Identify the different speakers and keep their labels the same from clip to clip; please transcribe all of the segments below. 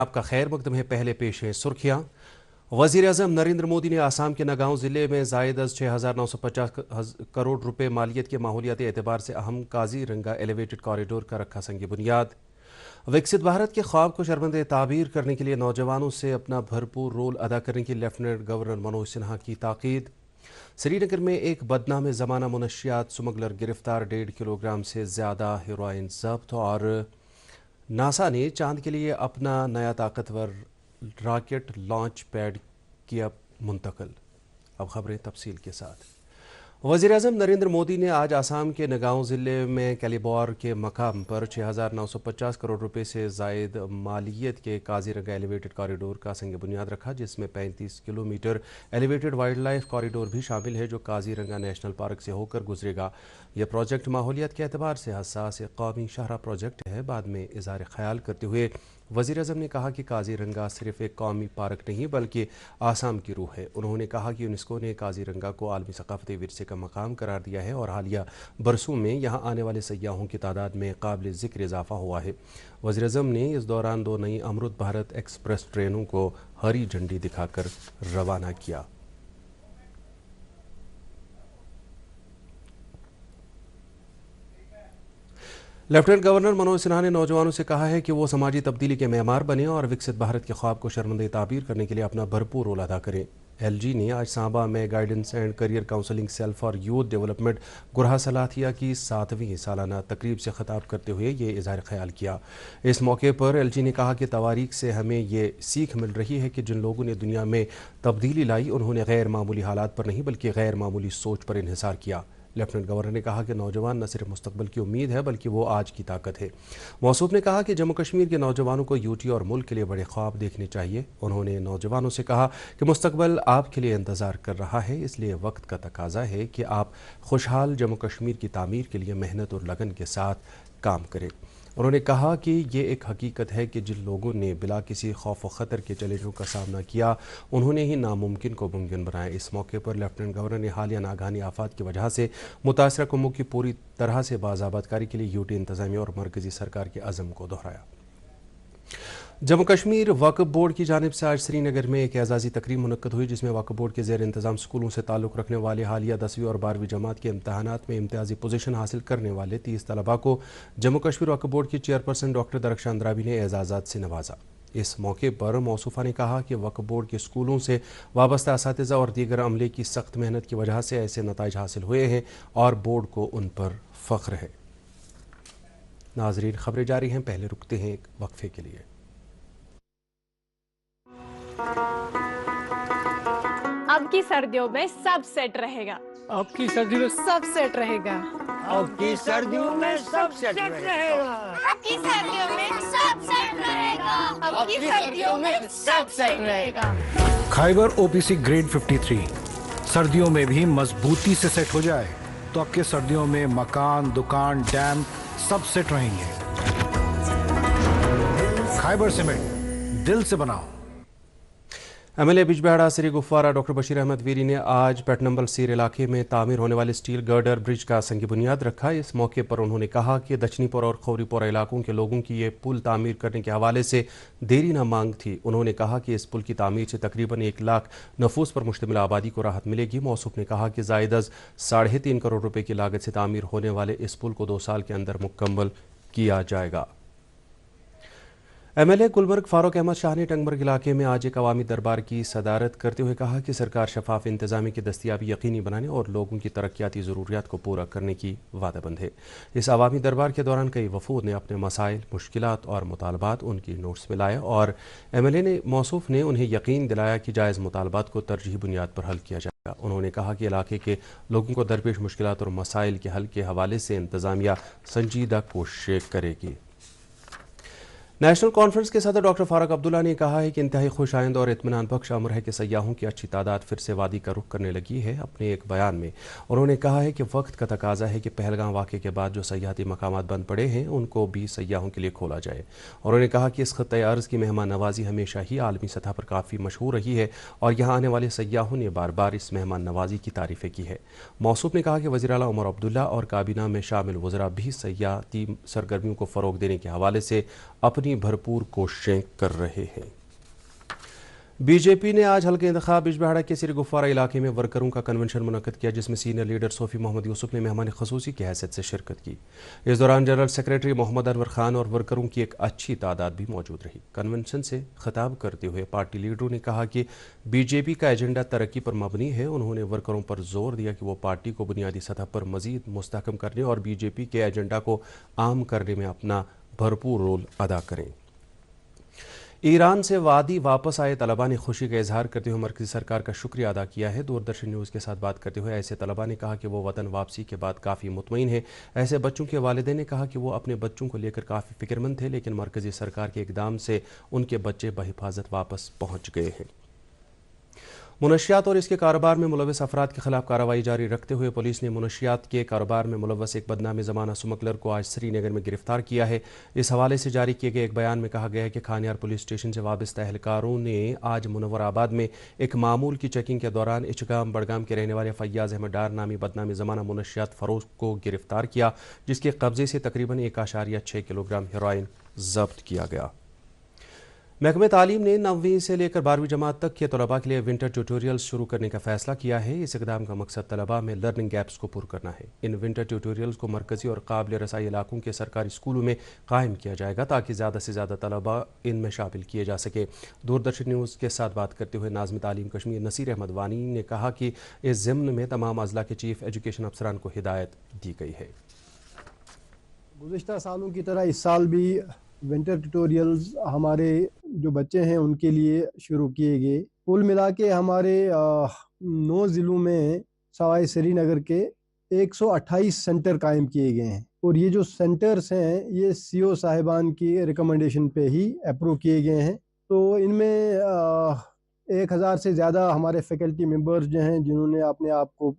Speaker 1: आपका खैर मकदम है। पहले पेश है सुर्खियां। वज़ीर आज़म नरेंद्र मोदी ने आसाम के नगांव ज़िले में ज़ायद अज़ 6,950 करोड़ रुपए मालियत के माहौलियाती एतबार से अहम काज़ीरंगा एलिवेटेड कॉरिडोर का रखा संग बुनियाद। विकसित भारत के ख्वाब को शर्मंदे ताबीर करने के लिए नौजवानों से अपना भरपूर रोल अदा करने की लेफ्टिनेंट गवर्नर मनोज सिन्हा की ताकीद। श्रीनगर में एक बदनाम ज़माना मुनशियात स्मगलर गिरफ्तार, 1.5 किलोग्राम से ज़्यादा हेरोइन ज़ब्त। और नासा ने चांद के लिए अपना नया ताकतवर रॉकेट लॉन्च पैड किया मुंतकिल। अब खबरें तफसील के साथ। वज़ीर आज़म नरेंद्र मोदी ने आज आसाम के नगांव ज़िले में कैलिबोर के मकाम पर 6,950 करोड़ रुपए से ज़ायद मालियत के काज़ीरंगा एलिवेटेड कॉरिडोर का संग बुनियाद रखा, जिसमें 35 kilometre elevated wild life corridor भी शामिल है जो काज़ीरंगा नेशनल पार्क से होकर गुजरेगा। यह प्रोजेक्ट माहौलियात के एतबार से हसास कौमी शाहरा प्रोजेक्ट है। बाद में इज़हार ख्याल करते हुए वज़ीर आज़म ने कहा कि काज़ीरंगा सिर्फ एक कौमी पार्क नहीं बल्कि आसाम की रूह है। उन्होंने कहा कि यूनेस्को ने काज़ीरंगा को आलमी सकाफती विरसे का मकाम करार दिया है और हालिया बरसों में यहाँ आने वाले सयाहों की तादाद में काबिल ज़िक्र इजाफा हुआ है। वज़ीर आज़म ने इस दौरान 2 नई अमृत भारत एक्सप्रेस ट्रेनों को हरी झंडी दिखाकर रवाना किया। लेफ्टिनेंट गवर्नर मनोज सिन्हा ने नौजवानों से कहा है कि वो समाजी तब्दीली के मेमार बने और विकसित भारत के ख्वाब को शर्मंदे ताबीर करने के लिए अपना भरपूर रोल अदा करें। एलजी ने आज सांबा में guidance and career counselling cell for youth development Gurha Slathia की 7वीं सालाना तकरीब से खिताब करते हुए ये इज़हार ख्याल किया। इस मौके पर एलजी ने कहा कि तवारीख से हमें ये सीख मिल रही है कि जिन लोगों ने दुनिया में तब्दीली लाई उन्होंने गैर मामूली हालात पर नहीं बल्कि गैर मामूली सोच पर इन्हिसार किया। लेफ्टिनेंट गवर्नर ने कहा कि नौजवान न सिर्फ मुस्तकबिल की उम्मीद है बल्कि वो आज की ताकत है। मौसूफ ने कहा कि जम्मू कश्मीर के नौजवानों को यूटी और मुल्क के लिए बड़े ख्वाब देखने चाहिए। उन्होंने नौजवानों से कहा कि मुस्तकबिल आपके लिए इंतज़ार कर रहा है, इसलिए वक्त का तकाजा है कि आप खुशहाल जम्मू कश्मीर की तामीर के लिए मेहनत और लगन के साथ काम करें। उन्होंने कहा कि ये एक हकीकत है कि जिन लोगों ने बिला किसी खौफ व ख़तर के चैलेंजों का सामना किया उन्होंने ही नामुमकिन को मुमकिन बनाया। इस मौके पर लेफ्टिनेंट गवर्नर ने हालिया नागहानी आफात की वजह से मुतासरा कौमों की पूरी तरह से बाज़ाबतकारी के लिए यूटी इंतज़ामिया और मरकज़ी सरकार के अज़म को दोहराया। जम्मू कश्मीर वक्फ बोर्ड की जानिब से आज श्रीनगर में एक एजाज़ी तकरीब मुनक्कद हुई, जिसमें वक्फ बोर्ड के ज़ेर इंतज़ाम स्कूलों से ताल्लुक़ रखने वाले हालिया 10वीं और 12वीं जमात के इम्तहानात में इम्तियाज़ी पोजीशन हासिल करने वाले 30 तलबा को जम्मू कश्मीर वक्फ बोर्ड की चेयरपर्सन डॉक्टर दरख्शान अंद्राबी ने एजाज़ात से नवाजा। इस मौके पर मौसूफ़ा ने कहा कि वक्फ बोर्ड के स्कूलों से वाबस्ता असातिज़ा और दीगर अमले की सख्त मेहनत की वजह से ऐसे नताइज हासिल हुए हैं और बोर्ड को उन पर फ़ख्र है। नाज़रीन, खबरें जारी हैं, पहले रुकते हैं एक वक्फे के लिए।
Speaker 2: अब की सर्दियों में सब सेट रहेगा।
Speaker 3: अब की सर्दियों में
Speaker 2: सब सेट रहेगा।
Speaker 3: अब की सर्दियों में सब सेट रहेगा।
Speaker 4: अब की सर्दियों में सब सेट रहेगा।
Speaker 2: अब की सर्दियों में सब सेट रहेगा।
Speaker 5: खाइबर ओपीसी ग्रेड 53 सर्दियों में भी मजबूती से सेट हो जाए तो आपके सर्दियों में मकान, दुकान, डैम सब सेट रहेंगे। खाइबर सीमेंट, दिल से बनाओ।
Speaker 1: एमएलए बिजबेहाड़ा सिरी गुफवारा डॉक्टर बशीर अहमद वीरी ने आज पेटनम्बल सीर इलाके में तामीर होने वाले स्टील गर्डर ब्रिज का संग बुनियाद रखा। इस मौके पर उन्होंने कहा कि दक्षिणीपुर और खौरीपुरा इलाकों के लोगों की ये पुल तामीर करने के हवाले से देरी न मांग थी। उन्होंने कहा कि इस पुल की तामीर से तकरीबन 1 लाख नफूस पर मुश्तमिल आबादी को राहत मिलेगी। मौसूफ ने कहा कि ज़ायद अज़ 3.5 करोड़ रुपए की लागत से तामीर होने वाले इस पुल को 2 साल के अंदर मुकम्मल किया जाएगा। एमएलए गुलबर्ग फारूक अहमद शाह ने टंगमर्ग इलाके में आज एक अवामी दरबार की सदारत करते हुए कहा कि सरकार शफाफ इंतजामी की दस्तियाबी यकीनी बनाने और लोगों की तरक्याती ज़रूरियात को पूरा करने की वादाबंद है। इस अवामी दरबार के दौरान कई वफूद ने अपने मसाइल, मुश्किलात और मुतालबात उनकी नोट्स में लाए और एमएलए ने मौसूफ ने उन्हें यकीन दिलाया कि जायज़ मुतालबात को तरजीही बुनियाद पर हल किया जाएगा। उन्होंने कहा कि इलाके के लोगों को दरपेश मुश्किलात और मसाइल के हल के हवाले से इंतजामिया संजीदा कोशिश करेगी। नेशनल कॉन्फ्रेंस के सदर डॉक्टर फारूक अब्दुल्ला ने कहा है कि इंतहाई खुश आइंद और इत्मीनान बख्श अमर है कि सयाहों की अच्छी तादाद फिर से वादी का रुख करने लगी है। अपने एक बयान में उन्होंने कहा है कि वक्त का तकाजा है कि पहलगाम वाक़े के बाद जो सयाहती मकामात बंद पड़े हैं उनको भी सयाहों के लिए खोला जाए। उन्होंने कहा कि इस खत्ते अर्ज़ की मेहमान नवाजी हमेशा ही आलमी सतह पर काफ़ी मशहूर रही है और यहाँ आने वाले सयाहों ने बार बार इस मेहमान नवाजी की तारीफ़ें की है। मौसूफ ने कहा कि वज़ीर आला उमर अब्दुल्ला और काबीना में शामिल वज़रा भी सयाहती सरगर्मियों को फ़रोग देने के हवाले से अपनी ही भरपूर कोशिशें कर रहे हैं। बीजेपी ने आज हल्के इंतखाब बिजबेहाड़ा के सिर गुफारा इलाके में वर्करों का कन्वेंशन मुनक्कद किया, जिसमें सीनियर लीडर सोफी मोहम्मद यूसुफ ने मेहमान खसूसी की हैसियत से शिरकत की। इस दौरान जनरल सेक्रेटरी मोहम्मद अनवर खान और वर्करों की एक अच्छी तादाद भी मौजूद रही। कन्वेंशन से खिताब करते हुए पार्टी लीडरों ने कहा कि बीजेपी का एजेंडा तरक्की पर मबनी है। उन्होंने वर्करों पर जोर दिया कि वो पार्टी को बुनियादी सतह पर मजीद मुस्तहकम करने और बीजेपी के एजेंडा को आम करने में अपना भरपूर रोल अदा करें। ईरान से वादी वापस आए तलबा ने खुशी का इजहार करते हुए मरकजी सरकार का शुक्रिया अदा किया है। दूरदर्शन न्यूज़ के साथ बात करते हुए ऐसे तलबा ने कहा कि वो वतन वापसी के बाद काफ़ी मुतमईन है। ऐसे बच्चों के वालिदैन ने कहा कि वो अपने बच्चों को लेकर काफ़ी फिक्रमंद थे, लेकिन मरकजी सरकार के इकदाम से उनके बच्चे बहिफाजत वापस पहुँच गए हैं। मुनशियात और इसके कारोबार में मुलव्वस अफराद के खिलाफ कार्रवाई जारी रखते हुए पुलिस ने मुनशियात के कारोबार में मुलव्वस एक बदनामी ज़माना स्मगलर को आज श्रीनगर में गिरफ्तार किया है। इस हवाले से जारी किए गए एक बयान में कहा गया है कि खानियार पुलिस स्टेशन से वाबस्ता एहलकारों ने आज मुनव्वराबाद में एक मामूल की चेकिंग के दौरान इचगाम बड़गाम के रहने वाले फैयाज अहमद डार नामी बदनामी ज़माना मुनशियात फरोश को गिरफ्तार किया, जिसके कब्जे से तकरीबन 1.6 किलोग्राम हेरोइन जब्त किया गया। महकमे तालीम ने 9वीं से लेकर 12वीं जमात तक के तलबा के लिए विंटर ट्यूटोरियल्स शुरू करने का फैसला किया है। इस इकदाम का मकसद तलबा में लर्निंग गैप्स को पूरा करना है। इन विंटर ट्यूटोरियल्स को मरकजी और काबिल रसाई इलाकों के सरकारी स्कूलों में कायम किया जाएगा ताकि ज़्यादा से ज़्यादा तलबा इनमें शामिल किए जा सके। दूरदर्शन न्यूज़ के साथ बात करते हुए नाज़िम तालीम कश्मीर नसीर अहमद वानी ने कहा कि इस ज़िम्न में तमाम अजला के चीफ एजुकेशन अफसरान को हिदायत दी गई है।
Speaker 6: गुज़िश्ता सालों की तरह इस साल भी विंटर ट्यूटोरियल्स हमारे जो बच्चे हैं उनके लिए शुरू किए गए। कुल मिला के हमारे 9 ज़िलों में सवाई श्रीनगर के 128 सेंटर कायम किए गए हैं और ये जो सेंटर्स हैं ये सीओ साहिबान की रिकमेंडेशन पे ही अप्रूव किए गए हैं। तो इनमें 1000 से ज़्यादा हमारे फैकल्टी मेंबर्स जो हैं जिन्होंने अपने आप को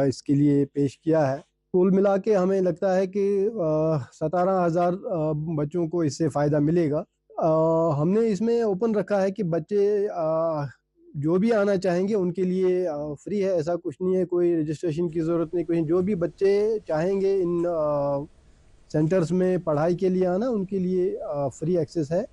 Speaker 6: इसके लिए पेश किया है। कुल मिला के हमें लगता है कि 17,000 बच्चों को इससे फ़ायदा मिलेगा। हमने इसमें ओपन रखा है कि बच्चे जो भी आना चाहेंगे उनके लिए फ्री है, ऐसा कुछ नहीं है, कोई रजिस्ट्रेशन की ज़रूरत नहीं, कोई जो भी बच्चे चाहेंगे इन सेंटर्स में पढ़ाई के लिए आना उनके लिए फ्री एक्सेस है।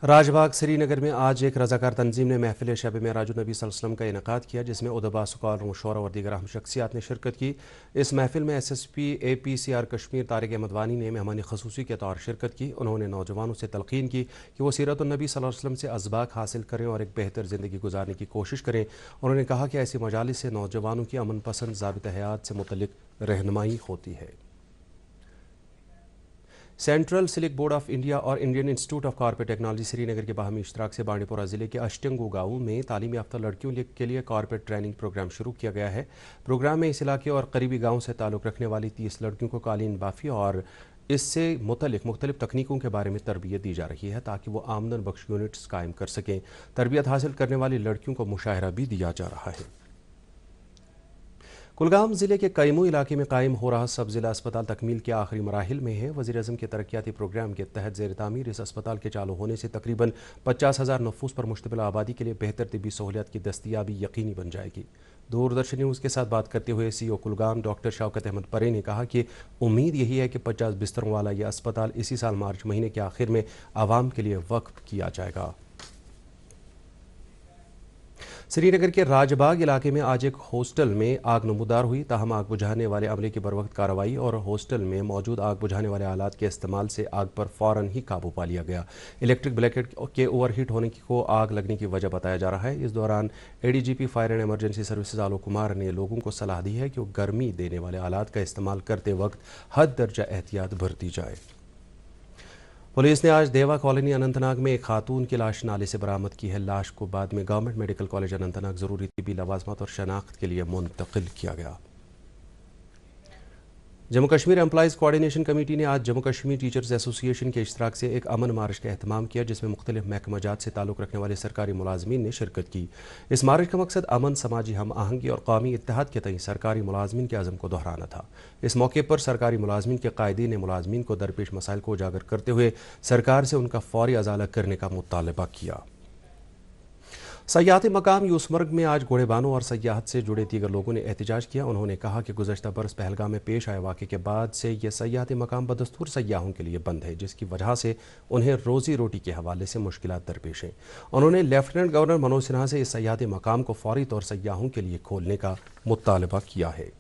Speaker 1: राजबाग श्रीनगर में आज एक रज़ाकार तंजीम ने महफिल शब मेराज नबी सल्लल्लाहु अलैहि वसल्लम का इनेकाद किया, जिसमें उदबा स्कॉलर शोरा और दीगर अहम शख्सियात ने शिरकत की। इस महफिल में SSP APCR कश्मीर तारिक अहमद वानी ने मेहमान खसूसी के तौर शिरकत की। उन्होंने नौजवानों से तलकीन की कि वो सीरत नबी सल्लल्लाहु अलैहि वसल्लम से असबाक हासिल करें और एक बेहतर ज़िंदगी गुजारने की कोशिश करें। उन्होंने कहा कि ऐसी मजालिस से नौजवानों की अमन पसंद ज़ाबित हयात से मुतल्लिक रहनुमाई होती है। सेंट्रल सिलिक बोर्ड ऑफ इंडिया और Indian institute of corporate technology Srinagar के बाहमी इश्तराक से बांडीपोरा ज़िले के अष्टंगू गाँव में तालीम याफ्ता लड़कियों के लिए कॉर्पोरेट ट्रेनिंग प्रोग्राम शुरू किया गया है। प्रोग्राम में इस इलाके और करीबी गाँव से ताल्लुक़ रखने वाली 30 लड़कियों को कालीन बाफ़ी और इससे मुतल्लिक मुख्तलिफ तकनीकों के बारे में तरबियत दी जा रही है ताकि वो आमदन बख्श यूनिट्स कायम कर सकें। तरबियत हासिल करने वाली लड़कियों को मुशाहिरा भी दिया जा रहा है। कुलगाम ज़िले के कैमू इलाके में कायम हो रहा सब ज़िला अस्पताल तकमील के आखिरी मराहिल में है। वज़ीर-ए-आज़म के तरक्याती प्रोग्राम के तहत ज़ेर तामीर इस अस्पताल के चालू होने से तकरीबन 50,000 नफूस पर मुश्तमिल आबादी के लिए बेहतर तिब्बी सहूलियात की दस्तियाबी यकीनी बन जाएगी। दूरदर्शन न्यूज़ के साथ बात करते हुए CEO कुलगाम डॉक्टर शौकत अहमद परे ने कहा कि उम्मीद यही है कि 50 बिस्तरों वाला यह अस्पताल इसी साल मार्च महीने के आखिर में आवाम के लिए वक्फ किया जाएगा। श्रीनगर के राजबाग इलाके में आज एक हॉस्टल में आग नमूदार हुई, ताहम आग बुझाने वाले अमले की बरवक्त कार्रवाई और हॉस्टल में मौजूद आग बुझाने वाले आलात के इस्तेमाल से आग पर फ़ौरन ही काबू पा लिया गया। इलेक्ट्रिक ब्लैकेट के ओवरहीट होने को आग लगने की वजह बताया जा रहा है। इस दौरान ADGP fire and emergency services Alok Kumar ने लोगों को सलाह दी है कि वो गर्मी देने वाले आलात का इस्तेमाल करते वक्त हद दर्जा एहतियात बरती जाए। पुलिस ने आज देवा कॉलोनी अनंतनाग में एक खातून की लाश नाले से बरामद की है। लाश को बाद में गवर्नमेंट मेडिकल कॉलेज अनंतनाग ज़रूरी तिब्बी लवाजमात और शनाख्त के लिए मुंतकिल किया गया। Jammu Kashmir employees coordination committee ने आज जम्मू कश्मीर टीचर्स एसोसिएशन के इश्तराक से एक अमन मार्च का एहतमाम किया, जिसमें मुख्तलिफ महकमाजात से ताल्लुक़ रखने वाले सरकारी मुलाजमीन ने शिरकत की। इस मार्च का मकसद अमन, समाजी हम आहंगी और कौमी इत्तेहाद के तई सरकारी मुलाजमीन के अज़म को दोहराना था। इस मौके पर सरकारी मुलाजमीन के कायदीन ने मुलाजमीन को दरपेश मसाइल को उजागर करते हुए सरकार से उनका फौरी अजाला करने का मुतालबा किया। सयाहती मकाम यूसमर्ग में आज घोड़ेबानों और सयाहत से जुड़े दीगर लोगों ने एहतजाज किया। उन्होंने कहा कि गुज़श्ता बरस पहलगाम में पेश आए वाक़े के बाद से यह सयाहती मकाम बदस्तूर सयाहों के लिए बंद है, जिसकी वजह से उन्हें रोज़ी रोटी के हवाले से मुश्किलात दरपेश हैं। उन्होंने लेफ्टिनेंट गवर्नर मनोज सिन्हा से इस सयाहती मकाम को फौरी तौर सयाहों के लिए खोलने का मुतालबा किया है।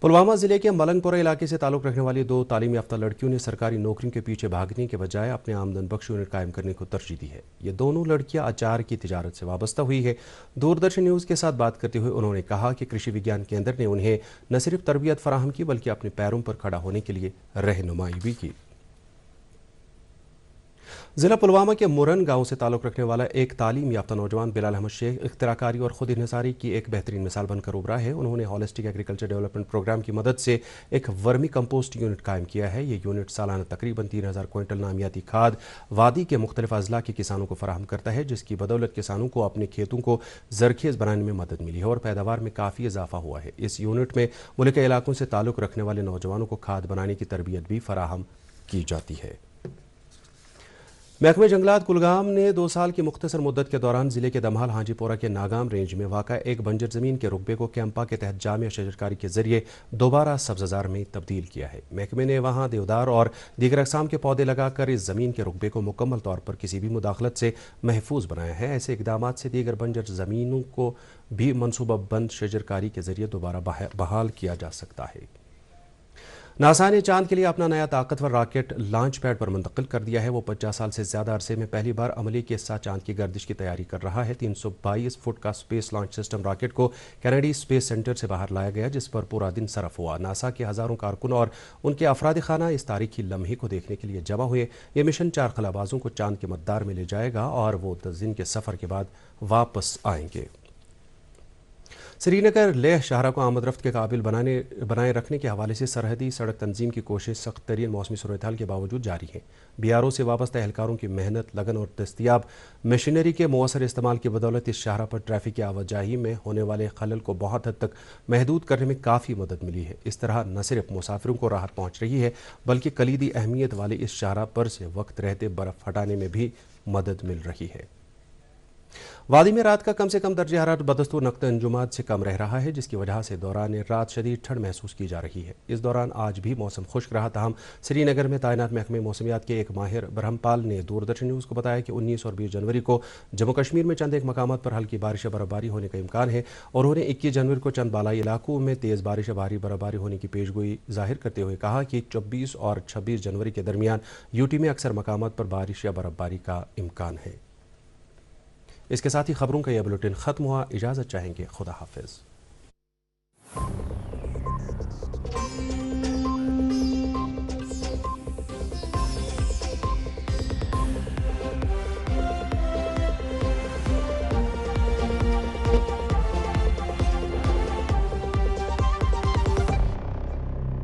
Speaker 1: पुलवामा ज़िले के मलंगपुरा इलाके से ताल्लुक़ रखने वाली 2 तालीम याफ्ता लड़कियों ने सरकारी नौकरियों के पीछे भागने के बजाय अपने आमदन बख्श यूनिट कायम करने को तरजीह दी है। ये दोनों लड़कियां अचार की तिजारत से वाबस्ता हुई है। दूरदर्शन न्यूज़ के साथ बात करते हुए उन्होंने कहा कि कृषि विज्ञान केंद्र ने उन्हें न सिर्फ तरबियत फराहम की बल्कि अपने पैरों पर खड़ा होने के लिए रहनुमाई भी की। ज़िला पुलवामा के मुरन गांव से ताल्लुक़ रखने वाला एक तालीम याफ्ता नौजवान बिलाल अहमद शेख इख्तिराकारी और खुद इन्हिसारी की एक बेहतरीन मिसाल बनकर उभरा है। उन्होंने हॉलिस्टिक एग्रीकल्चर डेवलपमेंट प्रोग्राम की मदद से एक वर्मी कंपोस्ट यूनिट कायम किया है। ये यूनिट सालाना तकरीबन 3000 क्विंटल नामियाती खाद वादी के मुख्तलिफ अजला के किसानों को फराहम करता है, जिसकी बदौलत किसानों को अपने खेतों को जरखेज़ बनाने में मदद मिली है और पैदावार में काफ़ी इजाफा हुआ है। इस यूनिट में मुल्क के इलाकों से ताल्लुक़ रखने वाले नौजवानों को खाद बनाने की तरबियत भी फराहम की जाती है। महकमे जंगलात कुलगाम ने 2 साल की मुख्तसर मुद्दत के दौरान ज़िले के दमहाल हाजीपोरा के नागाम रेंज में वाक़ा एक बंजर ज़मीन के रुकबे को कैंपा के तहत जामिया शजरकारी के ज़रिए दोबारा सब्ज़ज़ार में तब्दील किया है। महकमे ने वहाँ देवदार और दीगर अक़साम के पौधे लगाकर इस ज़मीन के रुकबे को मुकम्मल तौर पर किसी भी मुदाखलत से महफूज बनाया है। ऐसे इक़दामात से दीगर बंजर ज़मीनों को भी मनसूबा बंद शजरकारी के ज़रिए दोबारा बहाल किया जा सकता है। नासा ने चांद के लिए अपना नया ताकतवर रॉकेट लॉन्च पैड पर मुंतकिल कर दिया है। वो 50 साल से ज़्यादा अरसे में पहली बार अमली के साथ चांद की गर्दिश की तैयारी कर रहा है। 322 फुट का स्पेस लॉन्च सिस्टम रॉकेट को कैनेडी स्पेस सेंटर से बाहर लाया गया, जिस पर पूरा दिन सरफ हुआ। नासा के हज़ारों कारकुन और उनके अफराद खाना इस तारीखी लम्हे को देखने के लिए जमा हुए। ये मिशन 4 खलाबाजों को चांद के मद्दार में ले जाएगा और वो 10 दिन के सफ़र के बाद वापस आएंगे। श्रीनगर लेह शाहरा को आमद रफ्त के काबिल बनाए रखने के हवाले से सरहदी सड़क तंजीम की कोशिश सख्त तरीन मौसमी सूरत-ए-हाल के बावजूद जारी है। BRO से वाबस्ता एहलकारों की मेहनत, लगन और दस्तियाब मशीनरी के मौसर इस्तेमाल की बदौलत इस शाहरा पर ट्रैफिक की आवाजाही में होने वाले खलल को बहुत हद तक महदूद करने में काफ़ी मदद मिली है। इस तरह न सिर्फ मुसाफिरों को राहत पहुँच रही है बल्कि कलीदी अहमियत वाले इस शाहरा पर से वक्त रहते बर्फ़ हटाने में भी मदद मिल रही है। वादी में रात का कम से कम दर्जा हरारत बदस्तूर नक़्ते अंजुमात से कम रह रहा है, जिसकी वजह से दौरान रात शदीद ठंड महसूस की जा रही है। इस दौरान आज भी मौसम खुश्क रहा। ताहम श्रीनगर में तैनात महकमे मौसमियात के एक माहिर ब्रह्मपाल ने दूरदर्शन न्यूज़ को बताया कि 19 और 20 जनवरी को जम्मू कश्मीर में चंद एक मकामात पर हल्की बारिश या बर्फबारी होने का इम्कान है और उन्होंने 21 जनवरी को चंद बालाई इलाकों में तेज़ बारिश या भारी बर्फबारी होने की पेशगोई जाहिर करते हुए कहा कि 24 और 26 जनवरी के दरमियान यूटी में अक्सर मकामात पर बारिश या बर्फबारी का इम्कान है। इसके साथ ही खबरों का यह बुलेटिन ख़त्म हुआ। इजाज़त चाहेंगे। खुदा हाफिज़।